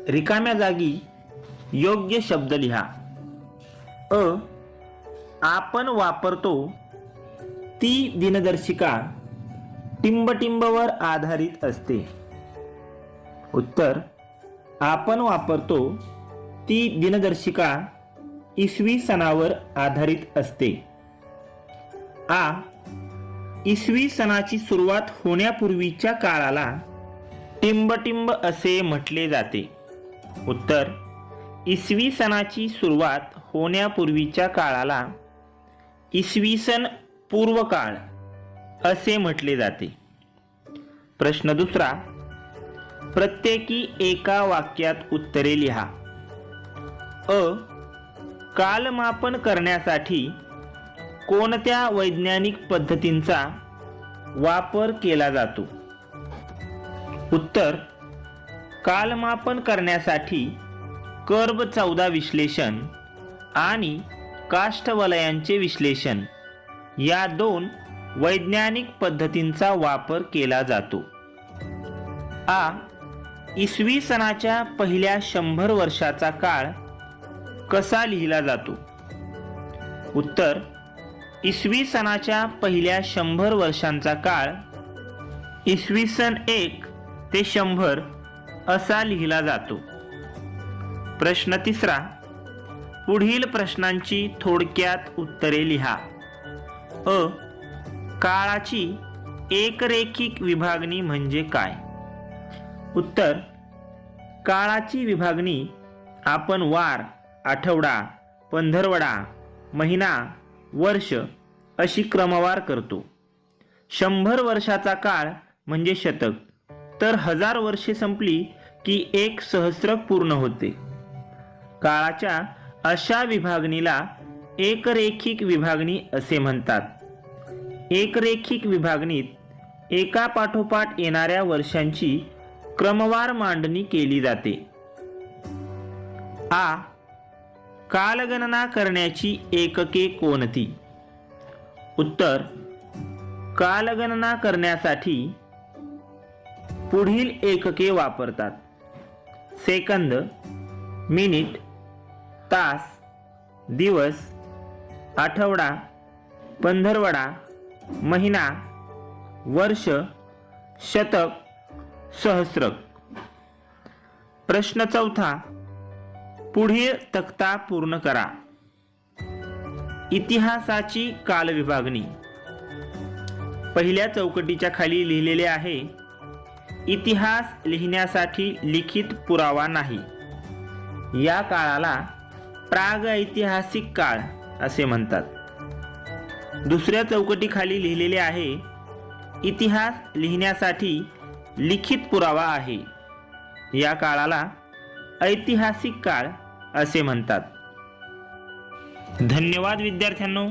रिकाम्या जागी योग्य शब्द लिहा. आपण वापरतो ती दिनदर्शिका टिंबटिंबवर आधारित असते. उत्तर: आपण वापरतो ती दिनदर्शिका इसवी सणावर आधारित असते. इसवी सणाची सुरुवात होण्यापूर्वीच्या काळाला टिंबटिंब असे म्हटले जाते. उत्तर: इसवी सणाची सुरुवात होण्यापूर्वीच्या काळाला इसवी सन पूर्व काळ असे म्हटले जाते. प्रश्न दुसरा. प्रत्येकी एका वाक्यात उत्तरे लिहा. कालमापन करण्यासाठी कोणत्या वैज्ञानिक पद्धतींचा वापर केला जातो? उत्तर: कालमापन करण्यासाठी कर्ब 14 विश्लेषण आणि काष्ठवलयांचे विश्लेषण या 2 वैज्ञानिक पद्धतींचा वापर केला जातो. इसवी सणाच्या पहिल्या 100 वर्षाचा काळ कसा लिहिला जातो? उत्तर: इसवी सणाच्या पहिल्या 100 वर्षांचा काळ इसवी सन 1 ते 100 असा लिहिला जातो. प्रश्न तिसरा. पुढील प्रश्नांची थोडक्यात उत्तरे लिहा. काळाची एकरेखिक विभागणी म्हणजे काय? उत्तर: काळाची विभागणी आपण वार, आठवडा, पंधरवडा, महिना, वर्ष अशी क्रमवार करतो. 100 वर्षाचा काळ म्हणजे शतक, तर 1000 वर्षे संपली की 1 सहस्त्रक पूर्ण होते. काळाच्या अशा विभागणीला एकरेखिक विभागणी असे म्हणतात. एकरेखिक विभागणीत एका पाठोपाठ येणाऱ्या वर्षांची क्रमवार मांडणी केली जाते. कालगणना करण्याची एकके कोणती? उत्तर: कालगणना करण्यासाठी पुढील एकके वापरतात. सेकंद, मिनिट, तास, दिवस, आठवडा, पंधरवडा, महिना, वर्ष, शतक, सहस्त्रक. प्रश्न चौथा. पुढील तक्ता पूर्ण करा. इतिहासाची कालविभागणी. पहिल्या चौकटीच्या खाली लिहिलेले आहे, इतिहास लिहिण्यासाठी लिखित पुरावा नाही. या काळाला प्रागैतिहासिक काळ असे म्हणतात. दुसऱ्या चौकटीखाली लिहिलेले आहे, इतिहास लिहिण्यासाठी लिखित पुरावा आहे. या काळाला ऐतिहासिक काळ असे म्हणतात. धन्यवाद विद्यार्थ्यांनो.